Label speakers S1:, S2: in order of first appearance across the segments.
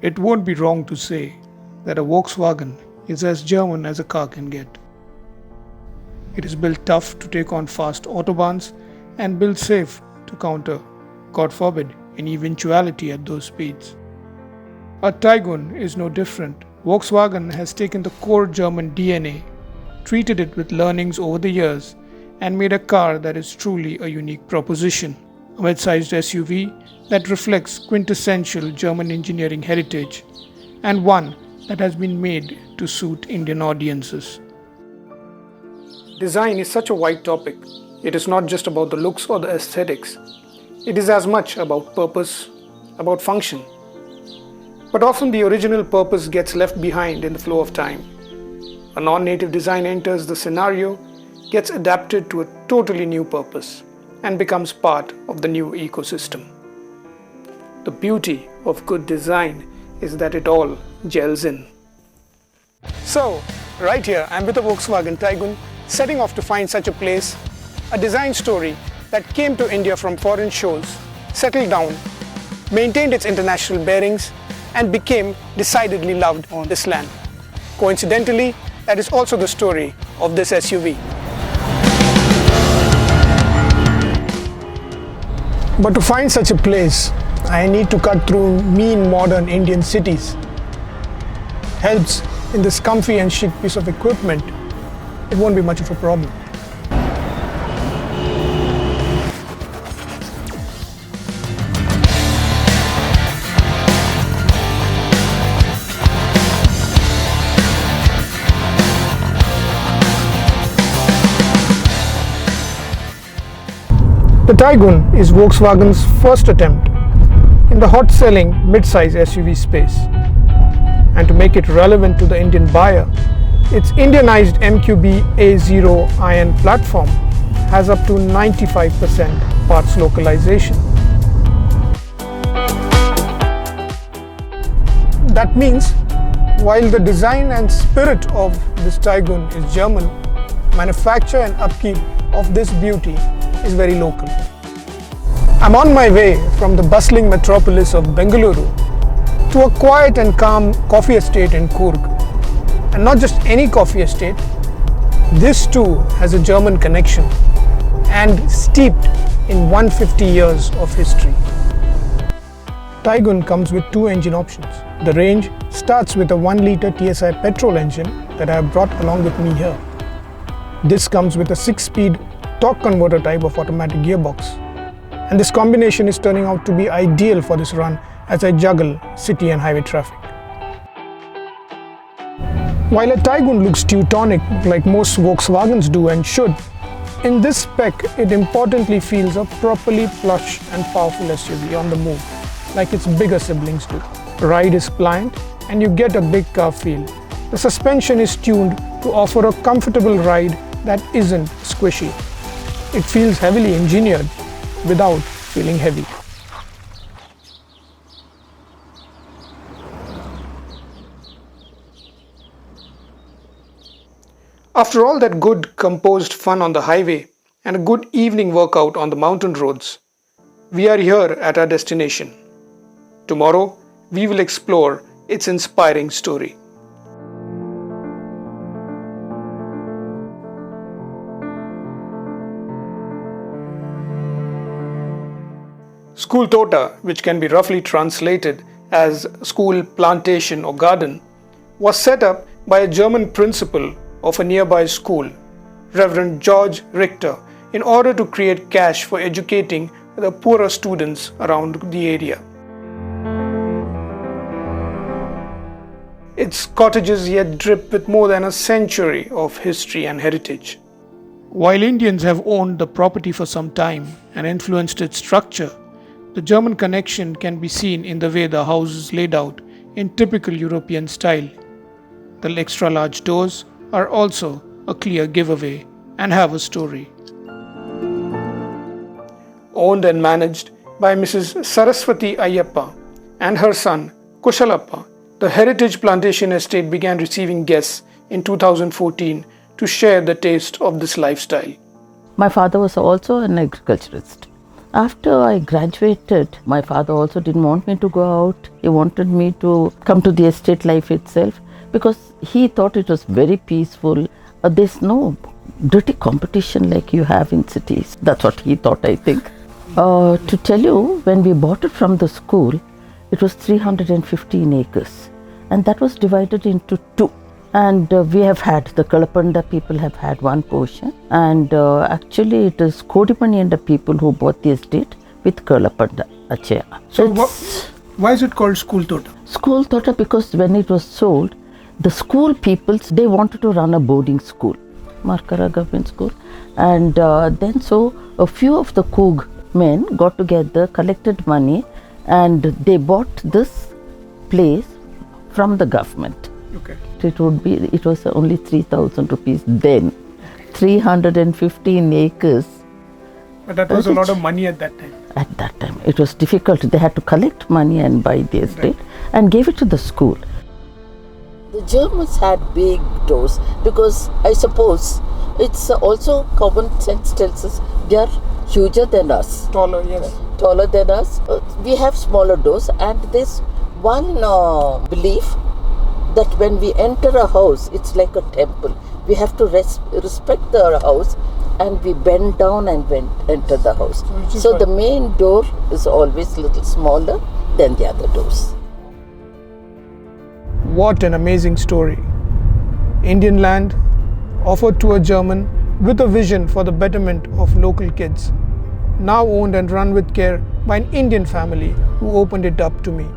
S1: It won't be wrong to say that a Volkswagen is as German as a car can get. It is built tough to take on fast autobahns and built safe to counter, God forbid, any eventuality at those speeds. A Taigun is no different. Volkswagen has taken the core German DNA, treated it with learnings over the years, and made a car that is truly a unique proposition. A mid-sized SUV that reflects quintessential German engineering heritage, and one that has been made to suit Indian audiences. Design is such a wide topic. It is not just about the looks or the aesthetics. It is as much about purpose, about function. But often the original purpose gets left behind in the flow of time. A non-native design enters the scenario, gets adapted to a totally new purpose, and becomes part of the new ecosystem. The beauty of good design is that it all gels in. So, right here I'm with a Volkswagen Taigun, setting off to find such a place, a design story that came to India from foreign shores, settled down, maintained its international bearings, and became decidedly loved on this land. Coincidentally, that is also the story of this SUV. But to find such a place, I need to cut through mean modern Indian cities. Helps in this comfy and chic piece of equipment, it won't be much of a problem. The Taigun is Volkswagen's first attempt in the hot-selling mid-size SUV space. And to make it relevant to the Indian buyer, its Indianized MQB A0 iron platform has up to 95% parts localization. That means, while the design and spirit of this Taigun is German, manufacture and upkeep of this beauty is very local. I'm on my way from the bustling metropolis of Bengaluru to a quiet and calm coffee estate in Coorg. And not just any coffee estate, this too has a German connection and steeped in 150 years of history. Taigun comes with two engine options. The range starts with a 1-litre TSI petrol engine that I have brought along with me here. This comes with a 6-speed torque converter type of automatic gearbox. And this combination is turning out to be ideal for this run as I juggle city and highway traffic. While a Taigun looks Teutonic like most Volkswagens do and should, in this spec it importantly feels a properly plush and powerful SUV on the move, like its bigger siblings do. Ride is pliant and you get a big car feel. The suspension is tuned to offer a comfortable ride that isn't squishy. It feels heavily engineered without feeling heavy. After all that good composed fun on the highway and a good evening workout on the mountain roads, we are here at our destination. Tomorrow, we will explore its inspiring story. School Tota, which can be roughly translated as school, plantation or garden, was set up by a German principal of a nearby school, Reverend George Richter, in order to create cash for educating the poorer students around the area. Its cottages yet drip with more than a century of history and heritage. While Indians have owned the property for some time and influenced its structure, the German connection can be seen in the way the house is laid out in typical European style. The extra-large doors are also a clear giveaway and have a story. Owned and managed by Mrs. Saraswati Ayyappa, and her son, Kushalappa, the Heritage Plantation Estate began receiving guests in 2014 to share the taste of this lifestyle.
S2: My father was also an agriculturist. After I graduated, my father also didn't want me to go out. He wanted me to come to the estate life itself because he thought it was very peaceful. There's no dirty competition like you have in cities. That's what he thought, I think. To tell you, when we bought it from the school, it was 315 acres. And that was divided into two. And we have had, the Kalapanda people have had one portion. And actually it is Kodipani and the people who bought the estate with Kalapanda Achaya.
S1: So why is it called School Tota?
S2: School Tota because when it was sold, the school peoples, they wanted to run a boarding school, Markara government school. And then so a few of the Coog men got together, collected money, and they bought this place from the government.
S1: Okay.
S2: It was only 3,000 rupees then. 315 acres.
S1: But that was a lot of money at that time.
S2: At that time, it was difficult. They had to collect money and buy the estate and gave it to the school. The Germans had big doors because I suppose it's also common sense tells us they are huger than us.
S1: Taller, yes.
S2: Taller than us. We have smaller doors, and there's one belief that when we enter a house, it's like a temple. We have to respect the house and we bend down and enter the house. So the main door is always a little smaller than the other doors.
S1: What an amazing story. Indian land offered to a German with a vision for the betterment of local kids. Now owned and run with care by an Indian family who opened it up to me.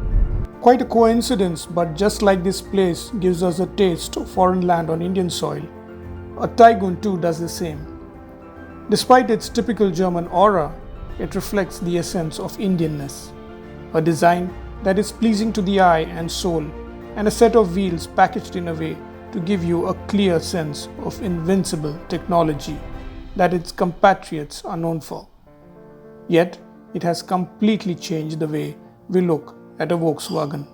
S1: Quite a coincidence, but just like this place gives us a taste of foreign land on Indian soil, a Taigun too does the same. Despite its typical German aura, it reflects the essence of Indianness. A design that is pleasing to the eye and soul, and a set of wheels packaged in a way to give you a clear sense of invincible technology that its compatriots are known for. Yet, it has completely changed the way we look at a Volkswagen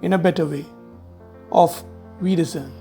S1: in a better way. Auf Wiedersehen.